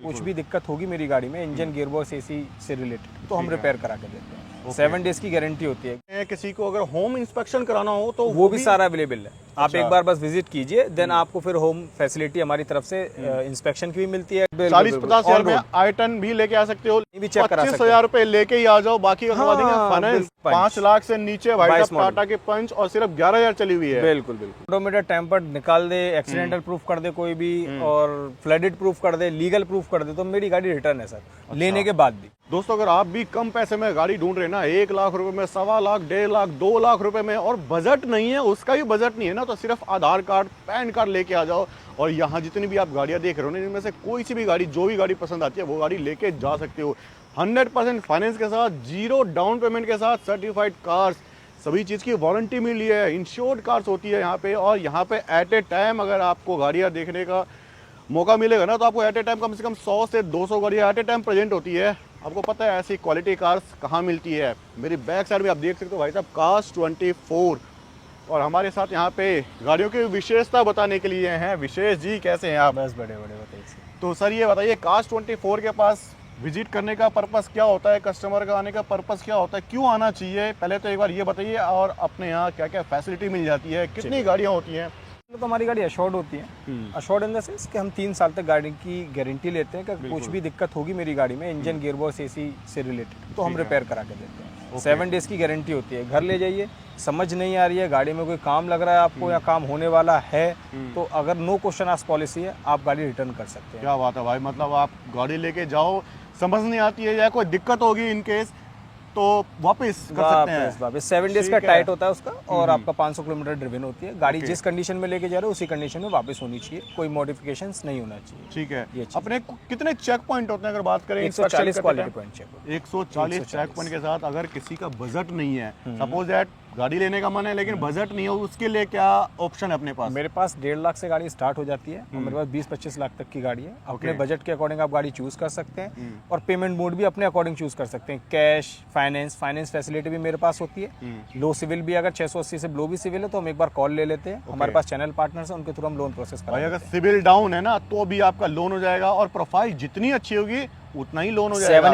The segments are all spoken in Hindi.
कुछ भी दिक्कत होगी मेरी गाड़ी में, इंजन गियरबॉक्स एसी से रिलेटेड, तो हम रिपेयर करा के देते हैं। 7 डेज की गारंटी होती है। किसी को अगर होम इंस्पेक्शन कराना हो तो वो भी सारा अवेलेबल है। आप एक बार बस विजिट कीजिए, देन आपको फिर होम फैसिलिटी हमारी तरफ से इंस्पेक्शन की भी मिलती है। 40-50 हजार में आई-10 भी लेके आ सकते हो, 25,000 रुपए लेके ही आ जाओ, बाकी करवा देंगे फाइनेंस। 5 लाख से नीचे भाई साहब टाटा के पंच और सिर्फ 11,000 चली हुई है। बिल्कुल बिल्कुल। ऑडोमीटर टेम्पर्ड निकाल दे, एक्सीडेंटल प्रूफ कर दे कोई भी, और फ्लडेड प्रूफ कर दे, लीगल प्रूफ कर दे, तो मेरी गाड़ी रिटर्न है सर, लेने के बाद भी। दोस्तों अगर आप भी कम पैसे में गाड़ी ढूंढ रहे हैं ना, 1 लाख रुपए में, 1.25 लाख, 1.5 लाख, 2 लाख रुपए में, और बजट नहीं है, उसका भी बजट नहीं है ना, तो सिर्फ आधार कार्ड, पैन कार्ड लेके आ जाओ, और यहाँ जितनी भी आप गाड़ियाँ देख रहे हो ना, इनमें से कोई सी भी गाड़ी, जो भी गाड़ी पसंद आती है वो गाड़ी लेके जा सकते हो। 100% फाइनेंस के साथ, 0 डाउन पेमेंट के साथ, सर्टिफाइड कार्स, सभी चीज़ की वारंटी मिली है, इंश्योर्ड कार्स होती है यहाँ पे। और यहाँ पे एट ए टाइम अगर आपको गाड़ियाँ देखने का मौका मिलेगा ना, तो आपको एट ए टाइम कम से कम 100 से 200 गाड़ियाँ एट ए टाइम प्रेजेंट होती है। आपको पता है ऐसी क्वालिटी कार्स कहाँ मिलती है। मेरी बैक साइड में आप देख सकते हो भाई साहब कार्स 24, और हमारे साथ यहाँ पे गाड़ियों की विशेषता बताने के लिए हैं विशेष जी। कैसे हैं आप? बस बड़े बताइए। तो सर ये बताइए, कार्स 24 के पास विजिट करने का पर्पस क्या होता है, कस्टमर का आने का पर्पस क्या होता है, क्यों आना चाहिए, पहले तो एक बार ये बताइए, और अपने यहाँ क्या क्या फैसिलिटी मिल जाती है, कितनी गाड़ियाँ होती हैं? तो हमारी गाड़ी अशोर्ड होती है। अशोर्ड इन द सेंस कि हम 3 साल तक गाड़ी की गारंटी लेते हैं कि कुछ भी दिक्कत होगी मेरी गाड़ी में, इंजन गियरबॉक्स एसी से रिलेटेड, तो हम रिपेयर करा के देते हैं। 7 डेज की गारंटी होती है। घर ले जाइए, समझ नहीं आ रही है, गाड़ी में कोई काम लग रहा है आपको या काम होने वाला है, तो अगर नो क्वेश्चन आस्क्ड पॉलिसी है, आप गाड़ी रिटर्न कर सकते हैं। क्या बात है भाई, मतलब आप गाड़ी लेके जाओ, समझ नहीं आती है या कोई दिक्कत होगी इन केस, तो वापस कर सकते हैं। वापस 7 डेज का टाइट होता है उसका, और आपका 500 किलोमीटर ड्रिवन होती है गाड़ी। जिस कंडीशन में लेके जा रहे हो उसी कंडीशन में वापस होनी चाहिए, कोई मॉडिफिकेशंस नहीं होना चाहिए। ठीक है। अपने कितने चेक पॉइंट होते हैं अगर बात करें? 140 quality point check. 140 check point के साथ अगर किसी का बजट नहीं है, सपोज दैट गाड़ी लेने का मन है लेकिन बजट नहीं है, उसके लिए क्या ऑप्शन है अपने पास? मेरे पास 1.5 लाख से गाड़ी स्टार्ट हो जाती है, और मेरे पास 20-25 लाख तक की गाड़ी है। अपने बजट के अकॉर्डिंग आप गाड़ी चूज कर सकते हैं, और पेमेंट मोड भी अपने अकॉर्डिंग चूज कर सकते हैं। कैश, फाइनेंस फैसिलिटी भी मेरे पास होती है। लो सिविल भी, अगर 680 से लो भी सिविल है तो हम एक बार कॉल ले लेते हैं। हमारे पास चैनल पार्टनर्स हैं, उनके थ्रू हम लोन प्रोसेस कराते हैं। अगर सिविल डाउन है ना, तो भी आपका लोन हो जाएगा, और प्रोफाइल जितनी अच्छी होगी उतना ही लोन हो जाएगा।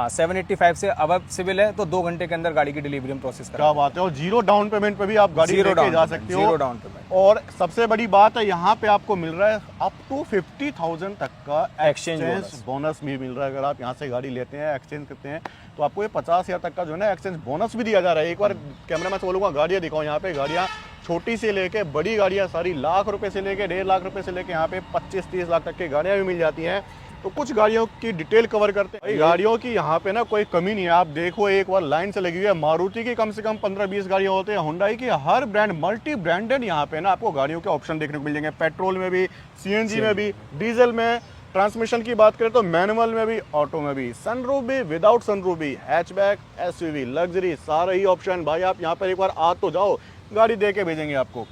785 से अब सिविल है तो 2 घंटे के अंदर गाड़ी की डिलीवरी हम प्रोसेस करते हैं। क्या बात है। और 0 डाउन पेमेंट पे भी आप गाड़ी लेके जा सकते हो। 0 डाउन पेमेंट। और सबसे बड़ी बात है, यहाँ पे आपको मिल रहा है अप टू 50,000 तक का एक्सचेंज बोनस भी मिल रहा है। अगर आप यहाँ से गाड़ी लेते हैं, एक्सचेंज करते हैं, तो आपको ये 50,000 तक का जो है ना एक्सचेंज बोनस भी दिया जा रहा है। एक बार कैमरा मैन से बोलूँगा गाड़ियाँ दिखाओ। यहाँ पे गाड़ियाँ छोटी से लेके बड़ी गाड़ियाँ सारी लाख रुपए से लेके 1.5 लाख रुपए से लेके यहाँ पे 25-30 लाख तक की गाड़ियाँ भी मिल जाती हैं। तो कुछ गाड़ियों की डिटेल कवर करते हैं। गाड़ियों की यहाँ पे ना कोई कमी नहीं है। आप देखो एक बार लाइन से लगी हुई है। मारुति की कम से कम 15-20 गाड़ियाँ होती हैं, हुंडई की हर ब्रांड, मल्टी ब्रांडेड यहाँ पे ना आपको गाड़ियों के ऑप्शन देखने को मिल जाएंगे। पेट्रोल में भी, सीएनजी में भी, डीजल में। ट्रांसमिशन की बात करें तो मैनुअल में भी, ऑटो में भी, सनरूफ भी, विदाउट सनरूफ भी, हैचबैक, एसयूवी, लग्जरी, सारे ही ऑप्शन। भाई आप यहाँ पर एक बार आ तो जाओ, गाड़ी दे के भेजेंगे आपको।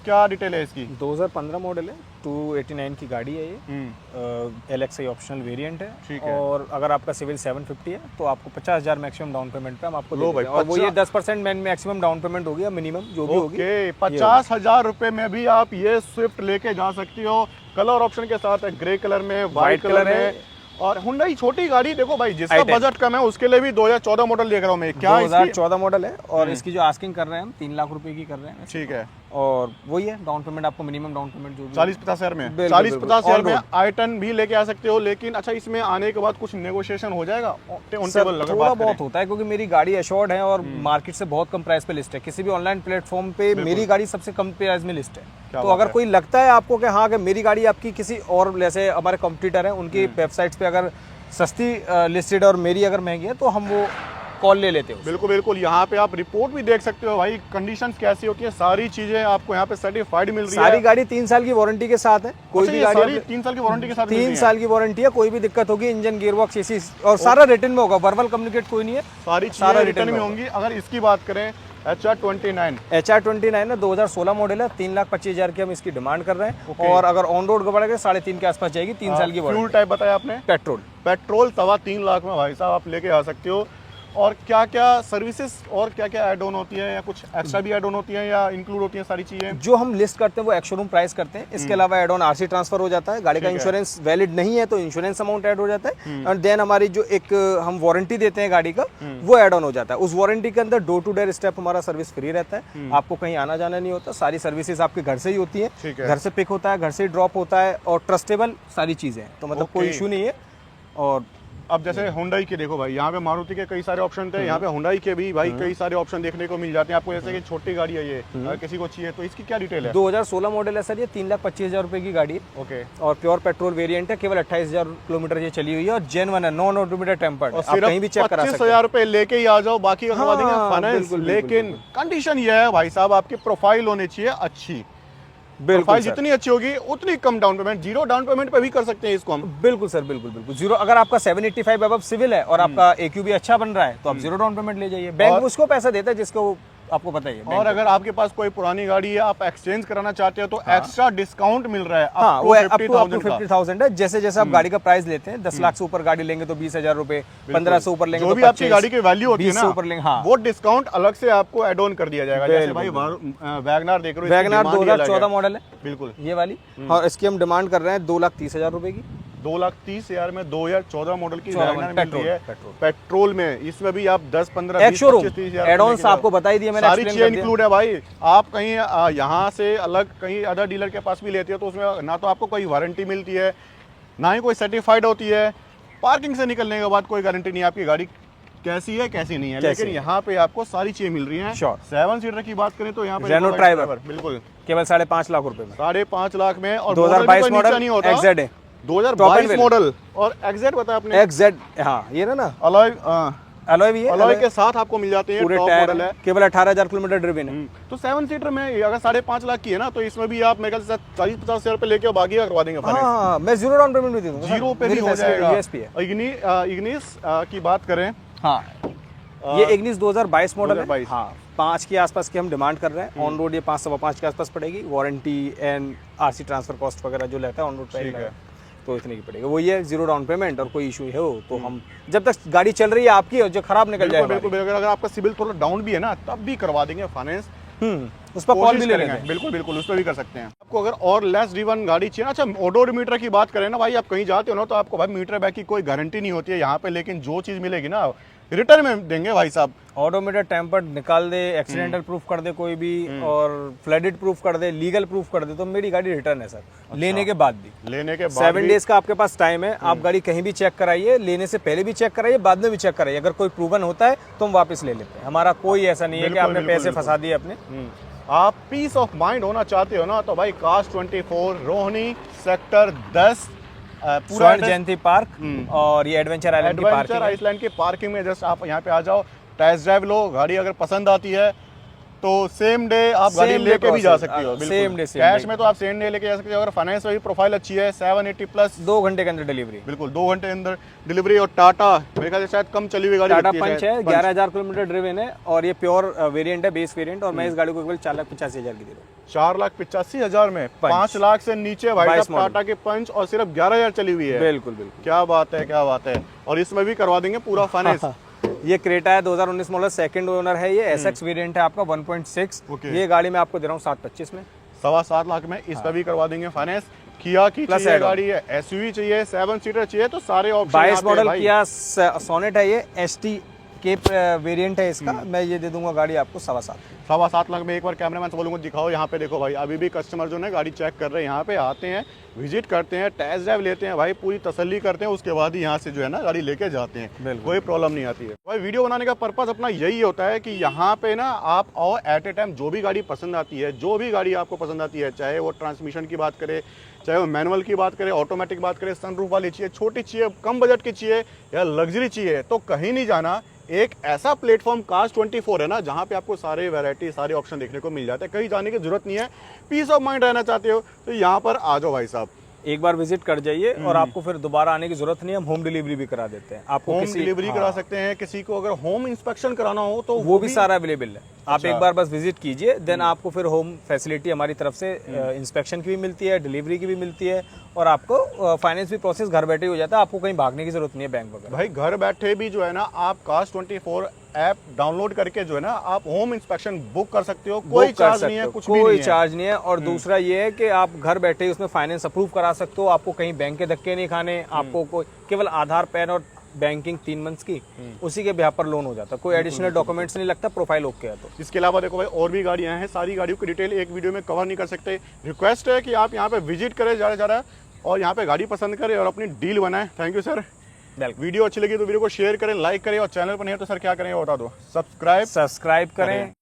क्या डिटेल है इसकी? 2015 मॉडल है, 289 की गाड़ी है ये। LXi ऑप्शनल वेरिएंट है। ठीक है। और अगर आपका सिविल 750 है तो आपको 50,000 मैक्सिमम डाउन पेमेंट पे हम आपको लो भाई, और वो ये 10% मैक्सिमम डाउन पेमेंट होगी, मिनिमम जो भी होगी। 50,000 रुपए में भी आप ये स्विफ्ट लेके जा सकती हो। कलर ऑप्शन के साथ है, ग्रे कलर में, व्हाइट कलर में। और हुंडई छोटी गाड़ी देखो भाई, जिसका बजट कम है उसके लिए भी 2014 मॉडल देख रहा हूँ मैं। क्या 2014 मॉडल है, और इसकी जो आस्किंग कर रहे हैं हम 3 लाख रुपए की कर रहे हैं। ठीक है। और वही है डाउन पेमेंट, आपको मिनिमम डाउन पेमेंट जो 40-50 हज़ार में, 40-50 हज़ार में आई-10 भी लेके आ सकते हो। लेकिन अच्छा, इसमें आने के बाद कुछ नेगोशिएशन हो जाएगा? थोड़ा बहुत होता है, क्योंकि मेरी गाड़ी अशोर्ड है और मार्केट से बहुत कम प्राइस पे लिस्ट है। किसी भी ऑनलाइन प्लेटफॉर्म पे मेरी गाड़ी सबसे कम प्राइस में लिस्ट है। तो अगर कोई लगता है आपको कि हाँ, कि मेरी गाड़ी आपकी किसी और, जैसे हमारे कॉम्पिटिटर है उनकी वेबसाइट्स पे अगर सस्ती लिस्टेड और मेरी अगर महंगी है, तो हम वो कॉल ले लेते हो। बिल्कुल बिल्कुल। यहाँ पे आप रिपोर्ट भी देख सकते हो भाई, कंडीशंस कैसी होती है, सारी चीजें आपको यहाँ पे सर्टिफाइड मिल रही है। सारी गाड़ी 3 साल की वारंटी के साथ है। कोई भी गाड़ी 3 साल की वारंटी के साथ, 3 साल की वारंटी है। कोई भी दिक्कत होगी, इंजन, गियरबॉक्स, एसी, और सारा रिटर्न में होगा, वर्बल कम्युनिकेट कोई नहीं है, सारी चीजें रिटर्न में होंगी। अगर इसकी बात करें HR29 है, 2016 मॉडल है, 3,25,000 की हम इसकी डिमांड कर रहे हैं। और अगर ऑन रोड बढ़ेगा 3.5 के आसपास जाएगी। 3 साल की वारंटी। फ्यूल टाइप बताया आपने? पेट्रोल 3.25 लाख में भाई साहब आप लेके आ सकते हो। और क्या क्या सर्विसेज और क्या क्या ऐड ऑन होती है, या कुछ एक्स्ट्रा भी ऐड ऑन होती है या इंक्लूड होती है सारी चीजें? जो हम लिस्ट करते हैं वो एक्स शोरूम प्राइस करते हैं, इसके अलावा एड ऑन आरसी ट्रांसफर हो जाता है, गाड़ी का इंश्योरेंस वैलिड नहीं है तो इंश्योरेंस अमाउंट ऐड हो जाता है, और देन हमारी जो एक हम वारंटी देते हैं गाड़ी का वो ऐड ऑन हो जाता है। उस वारंटी के अंदर डोर टू डोर स्टेप हमारा सर्विस फ्री रहता है, आपको कहीं आना जाना नहीं होता, सारी सर्विसेज आपके घर से ही होती है, घर से पिक होता है, घर से ड्रॉप होता है, और ट्रस्टेबल सारी चीजें, तो मतलब कोई इशू नहीं है। और अब जैसे हुंडई के देखो भाई, यहाँ पे मारुति के कई सारे ऑप्शन थे, यहाँ पे हुंडई के भी भाई कई सारे ऑप्शन देखने को मिल जाते हैं आपको। जैसे कि छोटी गाड़ी है ये, अगर किसी को चाहिए तो इसकी क्या डिटेल है? 2016 मॉडल है सर, ये 3,25,000 रुपए की गाड़ी है। ओके। और प्योर पेट्रोल वेरिएंट है, केवल 28,000 किलोमीटर ये चली हुई है, और जेन्युइन है, नॉन ऑटोमेटेड टेम्पर्ड, आप कहीं भी चेक करा सकते हैं। 25,000 रुपए लेके ही आ जाओ, बाकी का करवा देंगे फाइनेंस। लेकिन कंडीशन ये है भाई साहब, आपकी प्रोफाइल होनी चाहिए अच्छी। प्रोफाइल जितनी अच्छी होगी उतनी come down payment, 0 down payment पे भी कर सकते हैं इसको हम। बिल्कुल सर, बिल्कुल बिल्कुल जीरो। अगर आपका 785 अबव सिविल है और आपका एक्यू भी अच्छा बन रहा है तो आप 0 डाउन पेमेंट ले जाइए, बैंक उसको पैसा देता है जिसको आपको पता ही है। और अगर आपके पास कोई पुरानी गाड़ी है, आप एक्सचेंज कराना चाहते हो तो एक्स्ट्रा डिस्काउंट मिल रहा है। हाँ, वो अप टू 50,000 है। जैसे जैसे आप गाड़ी का प्राइस लेते हैं, 10 लाख से ऊपर गाड़ी लेंगे तो 20,000 रुपए, 15 से ऊपर लेंगे जो तो भी आपकी गाड़ी की वैल्यू होती है ना, ऊपर लेंगे, हाँ, वो डिस्काउंट अलग से आपको एड ऑन कर दिया जाएगा। जैसे भाई वैगनार देख रहे हो, वैगनार 2014 मॉडल है, बिल्कुल ये वाली, और इसकी हम डिमांड कर रहे हैं 2,30,000 रुपए की। 2,30,000 में 2014 मॉडल की वैगनर मिल रही है पेट्रोल में। इसमें भी आप 10, 15, 20, 25,000 एड-ऑन्स आपको बता ही दिया मैंने, सारी चीजें इंक्लूड है भाई। आप कहीं यहाँ से अलग कहीं अदर डीलर के पास भी लेते हो तो उसमें ना तो आपको कोई वारंटी मिलती है, ना ही कोई सर्टिफाइड होती है। पार्किंग से निकलने के बाद कोई गारंटी नहीं है आपकी गाड़ी कैसी है कैसी नहीं है। लेकिन यहाँ पे आपको सारी चीजें मिल रही हैं। 7 सीटर की बात करें तो यहाँ पे रेनो ड्राइवर बिल्कुल केवल 5.5 लाख रुपए में, 5.5 लाख में, और 2022 मॉडल नहीं होता, एक्सजेड है, 2022 मॉडल और एक्सजेड बताया आपने, एक्सजेड, हाँ ये ना अलॉय भी है, अलॉय के साथ आपको मिल जाते हैं, पूरे टॉप टायर मॉडल है, केवल 18,000 किलोमीटर ड्रिवन है। तो 7 सीटर में अगर 5.5 लाख की है ना, तो इसमें भी आप मेरे ख्याल से 40-50 हजार रुपए लेके बाकी का करवा देंगे फाइनेंस। हाँ, मैं 0 डाउन पेमेंट भी दे दूंगा, 0 पे भी हो जाएगा। यूएसपी है। इग्निस की बात करें, हाँ ये इग्निस 2022 मॉडल है, 2022। हाँ 5 के आसपास की हम डिमांड कर रहे हैं। ऑन रोड ये 5-5.5 के आसपास पड़ेगी, warranty and RC transfer cost वगैरह जो लेता है ऑन रोड प्राइस तो इतने की पड़ेगी। वो ये 0 डाउन पेमेंट, और कोई इशू हो तो हम जब तक गाड़ी चल रही है आपकी, और जो खराब निकल जाए बिल्कुल, अगर आपका सिविल थोड़ा डाउन भी है ना, तब भी करवा देंगे फाइनेंस। उस पर कॉल भी ले लेंगे, बिल्कुल उस पर भी कर सकते हैं। आपको अगर और लेस ड्रिवन गाड़ी चाहिए ना, अच्छा ओडोमीटर की बात करें ना भाई, आप कहीं जाते हो ना तो आपको भाई मीटर बैक की कोई गारंटी नहीं होती है यहाँ पे, लेकिन जो चीज मिलेगी ना रिटर्न में देंगे भाई साहब। ऑडोमीटर टेम्पर्ड निकाल दे, एक्सीडेंटल प्रूफ कर दे कोई भी, और फ्लडेड प्रूफ कर दे, लीगल प्रूफ कर दे, तो मेरी गाड़ी रिटर्न है सर। अच्छा। लेने के बाद भी 7 डेज का आपके पास टाइम है, आप गाड़ी कहीं भी चेक कराइए, लेने से पहले भी चेक कराइए, बाद में भी चेक कराइए, अगर कोई प्रूवन होता है तो हम वापस ले लेते हैं। हमारा कोई ऐसा नहीं है कि आपने पैसे फंसा दिए अपने। आप पीस ऑफ माइंड होना चाहते हो ना, तो भाई कास्ट 24 रोहिणी सेक्टर 10 पूरा जयंती पार्क, और ये एडवेंचर आइलैंड की पार्किंग में जस्ट आप यहाँ पे आ जाओ, टेस्ट ड्राइव लो, गाड़ी अगर पसंद आती है तो सेम डे आप गाड़ी लेके भी जा सकते हो। सेम डे कैश में तो आप सेम डे लेके जा सकते हो, अगर फाइनेंस में भी प्रोफाइल अच्छी है 780 प्लस 2 घंटे के अंदर डिलीवरी, बिल्कुल 2 घंटे के अंदर डिलीवरी। और टाटा मेरे ख्याल से शायद कम चली हुई गाड़ी, टाटा पंच है, 11,000 किलोमीटर ड्रिवन है, और ये प्योर वेरिएंट है, बेस वेरिएंट, और मैं इस गाड़ी को केवल 4,85,000 की दे रहा हूँ। 4,85,000 में 5 लाख से नीचे भाई टाटा के पंच, और सिर्फ 11,000 चली हुई है। बिल्कुल, क्या बात है, क्या बात है। और इसमें भी करवा देंगे पूरा फाइनेंस। ये क्रेटा है 2019 मॉडल, सेकंड ओनर है, ये एसएक्स वेरिएंट है आपका 1.6। ये गाड़ी मैं आपको दे रहा हूँ 7,25 में, 7.25 लाख में। इस पर भी करवा देंगे फाइनेंस। किया की चाहिए गाड़ी है, एसयूवी चाहिए, 7 सीटर चाहिए, तो सारे ऑप्शन। 22 मॉडल किया सोनेट है, ये एसटी के वेरिएंट है इसका। मैं ये दे दूंगा गाड़ी आपको 7.25 लाख में। एक बार कैमरामैन से बोलूंगा दिखाओ, यहाँ पे देखो भाई, अभी भी कस्टमर जो है गाड़ी चेक कर रहे हैं, यहाँ पे आते हैं, विजिट करते हैं, टेस्ट ड्राइव लेते हैं भाई, पूरी तसल्ली करते हैं, उसके बाद ही यहाँ से जो है ना गाड़ी लेके जाते हैं, कोई प्रॉब्लम नहीं आती है भाई। वीडियो बनाने का पर्पज अपना यही होता है कि यहाँ पे ना आप और एट ए टाइम जो भी गाड़ी पसंद आती है, जो भी गाड़ी आपको पसंद आती है, चाहे वो ट्रांसमिशन की बात करे, चाहे वो मैनुअल की बात करें, ऑटोमेटिक बात करें, सनरूफ वाली चाहिए, छोटी चाहिए, कम बजट की चाहिए, या लग्जरी चाहिए, तो कहीं नहीं जाना। एक ऐसा प्लेटफॉर्म कास्ट 24 है ना, जहां पे आपको सारे वैरायटी, सारे ऑप्शन देखने को मिल जाते हैं, कहीं जाने की जरूरत नहीं है। पीस ऑफ माइंड रहना चाहते हो तो यहाँ पर आ जाओ भाई साहब, एक बार विजिट कर जाइए, और आपको फिर दोबारा आने की जरूरत नहीं है। हम होम डिलीवरी भी करा देते हैं, आपको होम डिलीवरी करा सकते हैं। किसी को अगर होम इंस्पेक्शन कराना हो तो वो भी सारा अवेलेबल है। आप एक बार बस विजिट कीजिए, देन आपको फिर होम फैसिलिटी हमारी तरफ से इंस्पेक्शन की भी मिलती है, डिलीवरी की भी मिलती है, और आपको फाइनेंस भी प्रोसेस घर बैठे ही हो जाता है। आपको कहीं भागने की जरूरत नहीं है बैंक वगैरह। भाई घर बैठे भी जो है ना आप Cars24 ऐप डाउनलोड करके जो है ना आप होम इंस्पेक्शन बुक कर सकते हो, कोई चार्ज नहीं है, कुछ भी कोई नहीं है। चार्ज नहीं है। और दूसरा ये है कि आप घर बैठे ही उसमें फाइनेंस अप्रूव करा सकते हो, आपको कहीं बैंक के धक्के नहीं खाने, आपको कोई केवल आधार, पैन और बैंकिंग 3 मंथ्स की, उसी के ब्याह पर लोन हो जाता है, कोई एडिशनल डॉक्यूमेंट्स नहीं लगता, प्रोफाइल ओके है। तो इसके अलावा देखो भाई और भी गाड़ियां हैं, सारी गाड़ियों की डिटेल एक वीडियो में कवर नहीं कर सकते। रिक्वेस्ट है कि आप यहाँ पे विजिट करें ज़्यादा और यहाँ पे गाड़ी पसंद करें और अपनी डील बनाएं। Thank you sir. वीडियो अच्छी लगी तो वीडियो को शेयर करें, लाइक करें, और चैनल पर नहीं है तो सर क्या करें बता दो। सब्सक्राइब सब्सक्राइब करें।